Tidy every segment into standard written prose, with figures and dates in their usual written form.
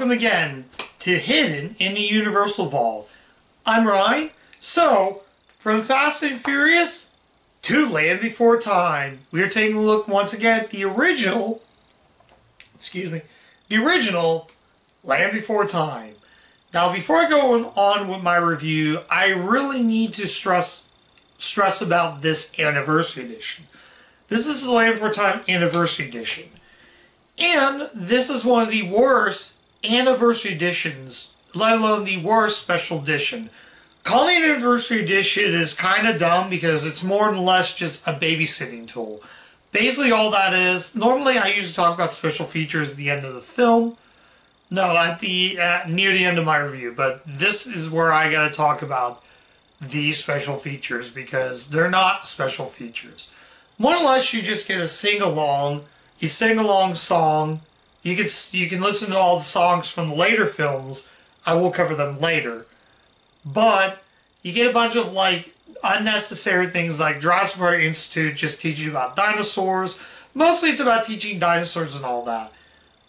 welcome again to Hidden in the Universal Vault. I'm Ryan. So, from Fast and Furious to Land Before Time, we are taking a look once again at the original Land Before Time. Now, before I go on with my review, I really need to stress about this Anniversary Edition. This is the Land Before Time Anniversary Edition. And this is one of the worst Anniversary Editions, let alone the worst Special Edition. Calling it Anniversary Edition is kind of dumb because it's more or less just a babysitting tool. Basically all that is, normally I usually talk about special features at the end of the film. No, near the end of my review, but this is where I gotta talk about these special features because they're not special features. More or less you just get a sing-along song. You can listen to all the songs from the later films. I will cover them later. But you get a bunch of like unnecessary things like Jurassic Park Institute just teaching you about dinosaurs. Mostly it's about teaching dinosaurs and all that.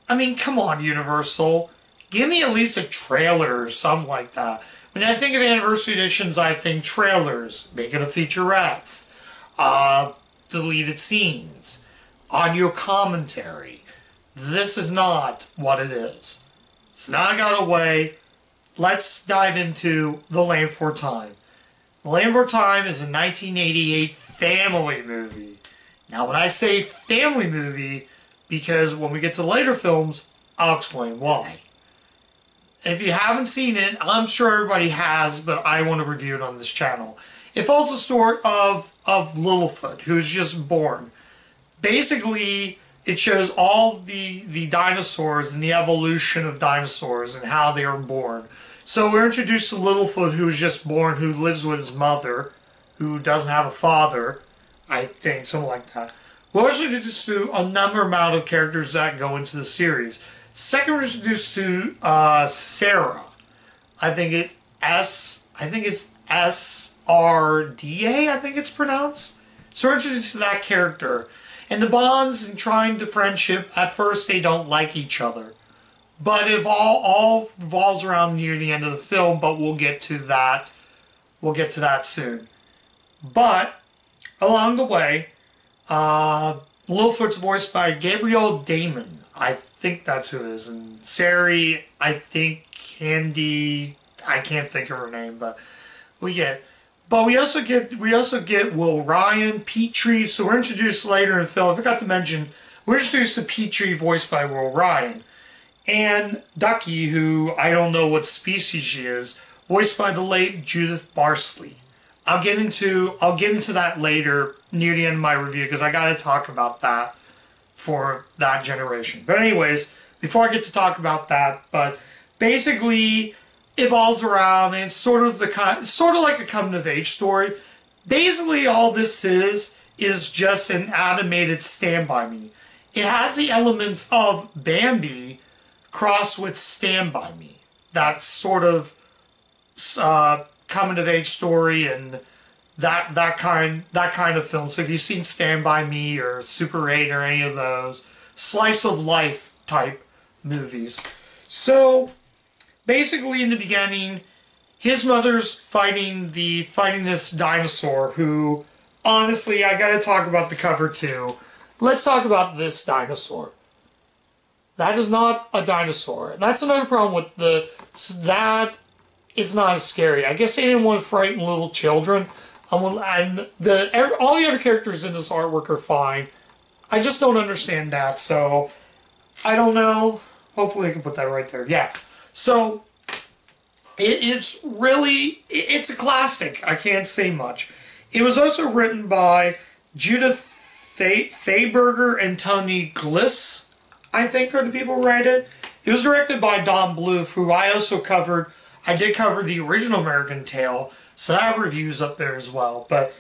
I mean, come on, Universal. Give me at least a trailer or something like that. When I think of Anniversary Editions, I think trailers, make it a featurettes, deleted scenes, audio commentary. This is not what it is. So now I got away. Let's dive into The Land Before Time. The Land Before Time is a 1988 family movie. Now when I say family movie, because when we get to later films, I'll explain why. If you haven't seen it, I'm sure everybody has, but I want to review it on this channel. It follows the story of Littlefoot, who's just born. Basically, it shows all the dinosaurs and the evolution of dinosaurs and how they are born. So we're introduced to Littlefoot, who was just born, who lives with his mother, who doesn't have a father, I think, something like that. We're also introduced to a amount of characters that go into the series. Second, we're introduced to Sarah. I think it's SRDA, I think it's pronounced. So we're introduced to that character. And the bonds and trying to friendship, at first they don't like each other. But it all revolves around near the end of the film, but we'll get to that. We'll get to that soon. But, along the way, Littlefoot's voiced by Gabrielle Damon. I think that's who it is. And Sari, I think Candy, I can't think of her name, but we also get Will Ryan, Petrie. So we're introduced later in the film. I forgot to mention, we're introduced to Petrie, voiced by Will Ryan, and Ducky, who I don't know what species she is, voiced by the late Judith Barsley. I'll get into that later near the end of my review because I got to talk about that for that generation. But anyways, before I get to talk about that, but basically evolves around and it's sort of like a coming of age story. Basically all this is just an animated Stand By Me. It has the elements of Bambi crossed with Stand By Me. That sort of coming of age story and that kind of film. So if you've seen Stand By Me or Super 8 or any of those slice of life type movies. So basically in the beginning, his mother's fighting this dinosaur who, honestly, I gotta talk about the cover too. Let's talk about this dinosaur. That is not a dinosaur. And that's another problem with that is not as scary. I guess they didn't want to frighten little children. And all the other characters in this artwork are fine. I just don't understand that, so I don't know. Hopefully I can put that right there. Yeah. So it's a classic. I can't say much. It was also written by Judith Fayberger and Tony Gliss, I think are the people who write it. It was directed by Don Bluth, who I also covered. I did cover the original American Tail, so that review's up there as well. But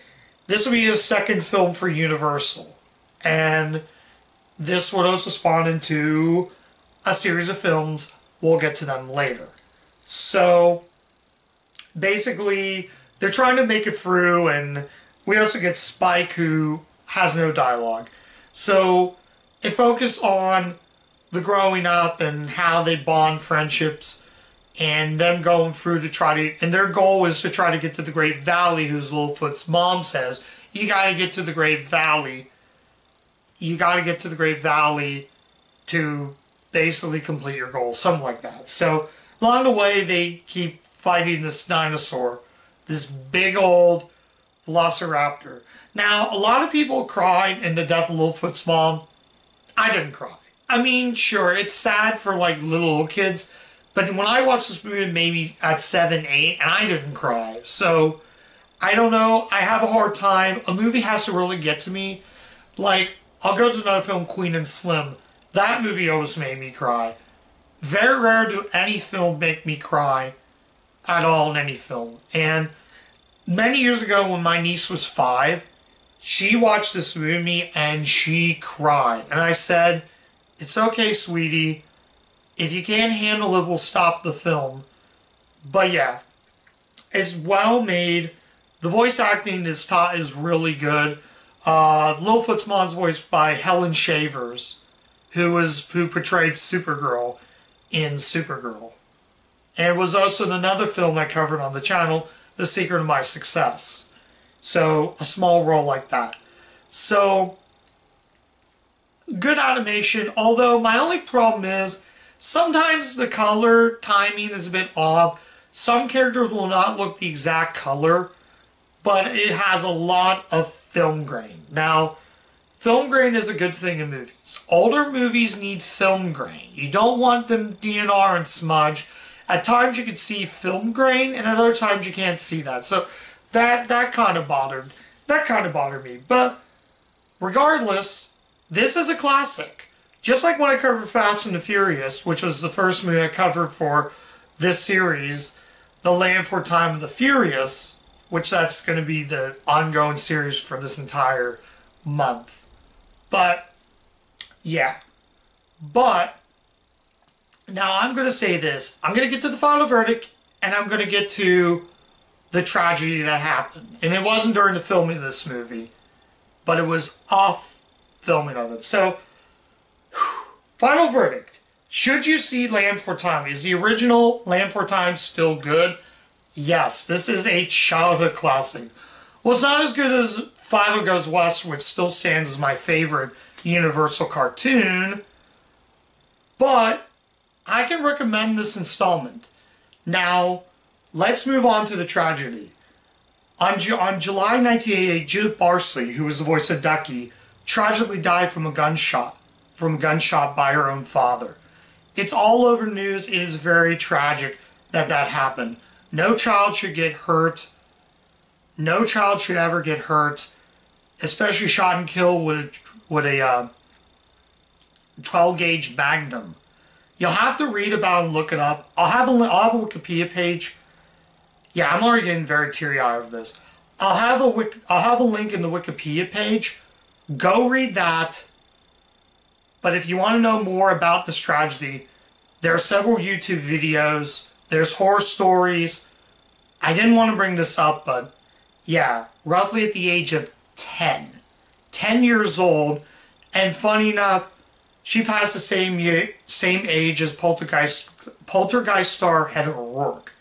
this will be his second film for Universal. And this would also spawn into a series of films. We'll get to them later. So, basically, they're trying to make it through, and we also get Spike, who has no dialogue. So, it focused on the growing up and how they bond friendships and them going through to try to, and their goal is to try to get to the Great Valley, whose Littlefoot's mom says, you gotta get to the Great Valley. You gotta get to the Great Valley to basically complete your goal, something like that. So along the way, they keep fighting this dinosaur, this big old velociraptor. Now, a lot of people cried in the death of Littlefoot's mom. I didn't cry. I mean, sure, it's sad for like little kids, but when I watched this movie maybe at 7, 8, and I didn't cry. So, I don't know, I have a hard time. A movie has to really get to me. Like, I'll go to another film, Queen and Slim. That movie always made me cry. Very rare do any film make me cry at all in any film. And many years ago when my niece was 5, she watched this movie and she cried. And I said, it's okay, sweetie. If you can't handle it, we'll stop the film. But yeah, it's well made. The voice acting is really good. Littlefoot's mom's voiced by Helen Shavers, who portrayed Supergirl in Supergirl. And it was also in another film I covered on the channel, The Secret of My Success. So, a small role like that. So, good animation, although my only problem is, sometimes the color timing is a bit off. Some characters will not look the exact color, but it has a lot of film grain. Now, film grain is a good thing in movies. Older movies need film grain. You don't want them DNR and smudge. At times you can see film grain, and at other times you can't see that. So that kind of bothered me. But regardless, this is a classic. Just like when I covered Fast and the Furious, which was the first movie I covered for this series, The Land for Time of the Furious, which that's going to be the ongoing series for this entire month. But, yeah. But, now I'm going to say this. I'm going to get to the final verdict, and I'm going to get to the tragedy that happened. And it wasn't during the filming of this movie, but it was off filming of it. So, final verdict. Should you see Land for Time? Is the original Land for Time still good? Yes, this is a childhood classic. Well, it's not as good as Five Goes West, which still stands as my favorite Universal cartoon, but I can recommend this installment. Now, let's move on to the tragedy. On July 1988, Judith Barsley, who was the voice of Ducky, tragically died from a gunshot by her own father. It's all over the news. It is very tragic that happened. No child should get hurt. No child should ever get hurt, especially shot and killed with a 12-gauge Magnum. You'll have to read about it and look it up. I'll have a Wikipedia page. Yeah, I'm already getting very teary-eyed of this. I'll have a link in the Wikipedia page. Go read that. But if you want to know more about this tragedy, there are several YouTube videos. There's horror stories. I didn't want to bring this up, but yeah, roughly at the age of 10. 10 years old. And funny enough, she passed the same age as Poltergeist star Heather O'Rourke.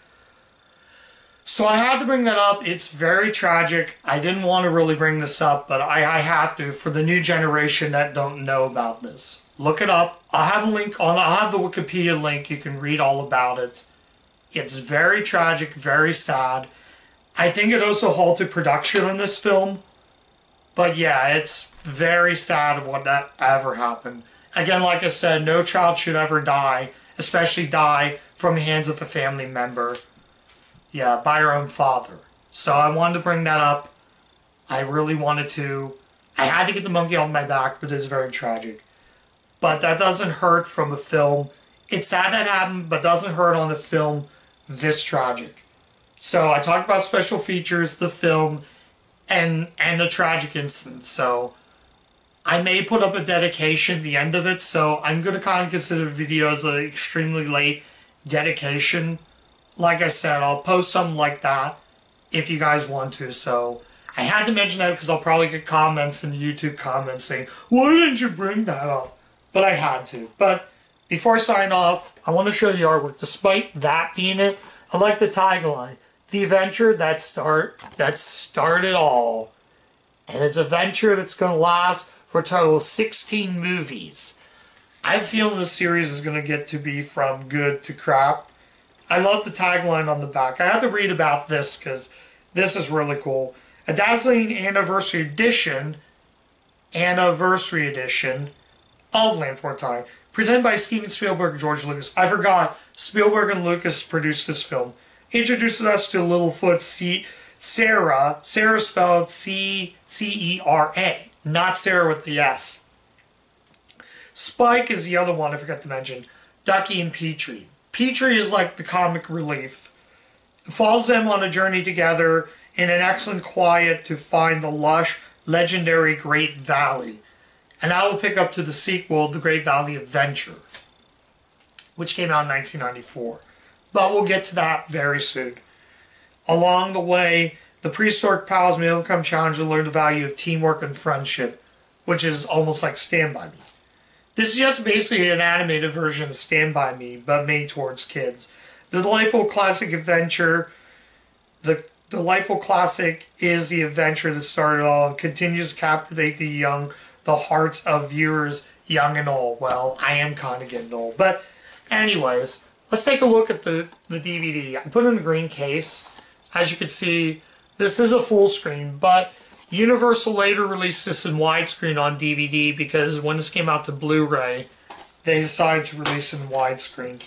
So I had to bring that up. It's very tragic. I didn't want to really bring this up, but I have to for the new generation that don't know about this. Look it up. I'll have the Wikipedia link. You can read all about it. It's very tragic, very sad. I think it also halted production on this film. But yeah, it's very sad what that ever happened. Again, like I said, no child should ever die, especially die from the hands of a family member. Yeah, by her own father. So I wanted to bring that up. I really wanted to. I had to get the monkey off my back, but it's very tragic. But that doesn't hurt from a film. It's sad that happened, but doesn't hurt on the film this tragic. So I talked about special features, the film, and the tragic incident. So I may put up a dedication at the end of it, so I'm going to kind of consider the video as an extremely late dedication. Like I said, I'll post something like that if you guys want to. So I had to mention that because I'll probably get comments in the YouTube comments saying, why didn't you bring that up? But I had to. But before I sign off, I want to show the artwork. Despite that being it, I like the tagline. The adventure that started all. And it's an adventure that's going to last for a total of 16 movies. I have a feeling this series is going to get to be from good to crap. I love the tagline on the back. I had to read about this because this is really cool. A dazzling anniversary edition of Land Before Time, presented by Steven Spielberg and George Lucas. I forgot, Spielberg and Lucas produced this film. Introduces us to Littlefoot Sarah. Sarah spelled C-E-R-A, not Sarah with the S. Spike is the other one I forgot to mention. Ducky and Petrie. Petrie is like the comic relief. It follows them on a journey together in an excellent quiet to find the lush, legendary Great Valley. And I will pick up to the sequel, The Great Valley Adventure, which came out in 1994. But we'll get to that very soon. Along the way, the prehistoric pals may overcome challenges and learn the value of teamwork and friendship, which is almost like Stand By Me. This is just basically an animated version of Stand By Me, but made towards kids. The delightful classic adventure, the delightful classic is the adventure that started all and continues to captivate the hearts of viewers, young and old. Well, I am kind of getting old. But anyways, let's take a look at the DVD. I put it in a green case. As you can see, this is a full screen, but Universal later released this in widescreen on DVD because when this came out to Blu-ray, they decided to release it in widescreen.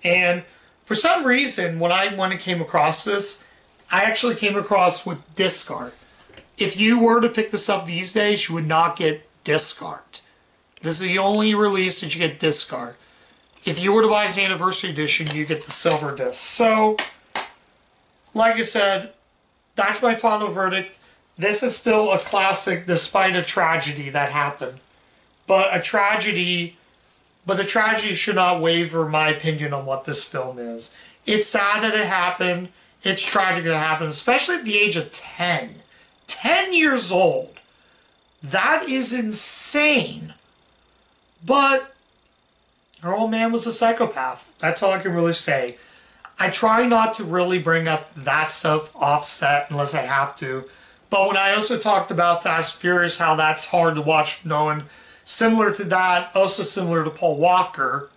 And for some reason, when I came across this, I actually came across with disc art. If you were to pick this up these days, you would not get disc art. This is the only release that you get disc art. If you were to buy his anniversary edition, you get the silver disc. So, like I said, that's my final verdict. This is still a classic despite a tragedy that happened. But a tragedy should not waver my opinion on what this film is. It's sad that it happened. It's tragic that it happened, especially at the age of 10. 10 years old. That is insane. But her old man was a psychopath. That's all I can really say. I try not to really bring up that stuff offset unless I have to. But when I also talked about Fast and Furious, how that's hard to watch, knowing similar to that, also similar to Paul Walker,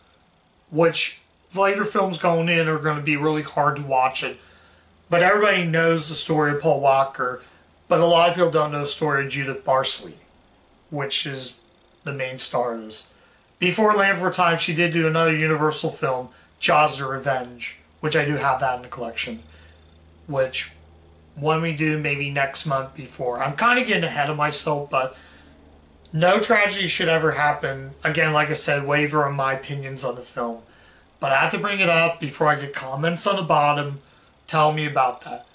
which later films going in are going to be really hard to watch it. But everybody knows the story of Paul Walker. But a lot of people don't know the story of Judith Barsley, which is the main star of this. Before Land Before Time, she did do another Universal film, Jaws: The Revenge, which I do have that in the collection. Which, when we do, maybe next month before. I'm kind of getting ahead of myself, but no tragedy should ever happen. Again, like I said, waver on my opinions on the film. But I have to bring it up before I get comments on the bottom telling me about that.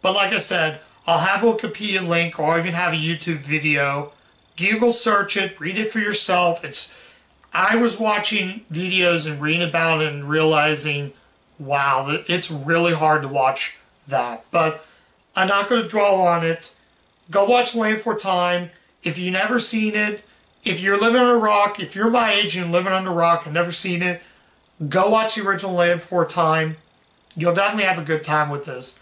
But like I said, I'll have a Wikipedia link, or I'll even have a YouTube video. Google search it, read it for yourself. I was watching videos and reading about it and realizing, wow, it's really hard to watch that. But I'm not going to dwell on it. Go watch Land Before Time. If you've never seen it, if you're living under a rock, if you're my age and living under a rock and never seen it, go watch the original Land Before Time. You'll definitely have a good time with this.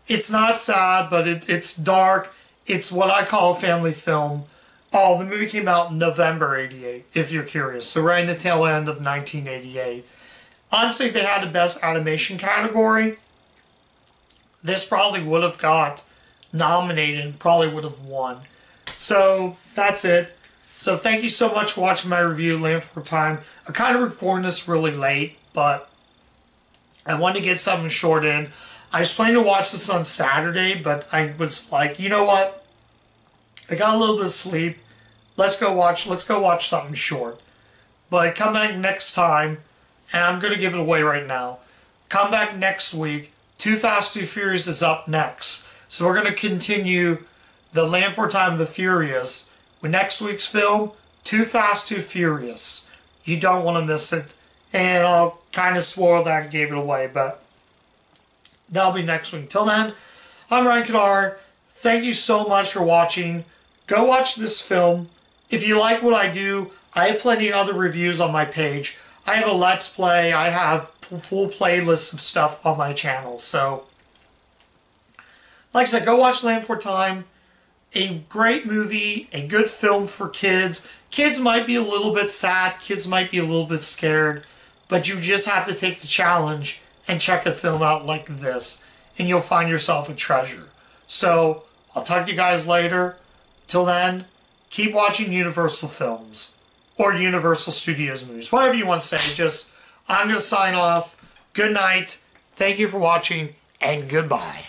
It's not sad, but it's dark. It's what I call a family film. Oh, the movie came out in November '88, if you're curious. So right in the tail end of 1988. Honestly, if they had the best animation category, this probably would have got nominated and probably would have won. So, that's it. So, thank you so much for watching my review of Land Before Time. I kind of recording this really late, but I wanted to get something short in. I was planning to watch this on Saturday, but I was like, you know what? I got a little bit of sleep. Let's go watch something short. But come back next time, and I'm going to give it away right now. Come back next week. Too Fast, Too Furious is up next. So we're going to continue the Land Before Time of the Furious with next week's film, Too Fast, Too Furious. You don't want to miss it. And I'll kind of spoil that and gave it away, but that'll be next week. Till then, I'm Ryan Kadar. Thank you so much for watching. Go watch this film. If you like what I do, I have plenty of other reviews on my page. I have a Let's Play. I have full playlists of stuff on my channel. So, like I said, go watch Land for Time. A great movie, a good film for kids. Kids might be a little bit sad. Kids might be a little bit scared. But you just have to take the challenge and check a film out like this. And you'll find yourself a treasure. So, I'll talk to you guys later. Till then, keep watching Universal films. Or Universal Studios movies. Whatever you want to say. Just, I'm going to sign off. Good night. Thank you for watching. And goodbye.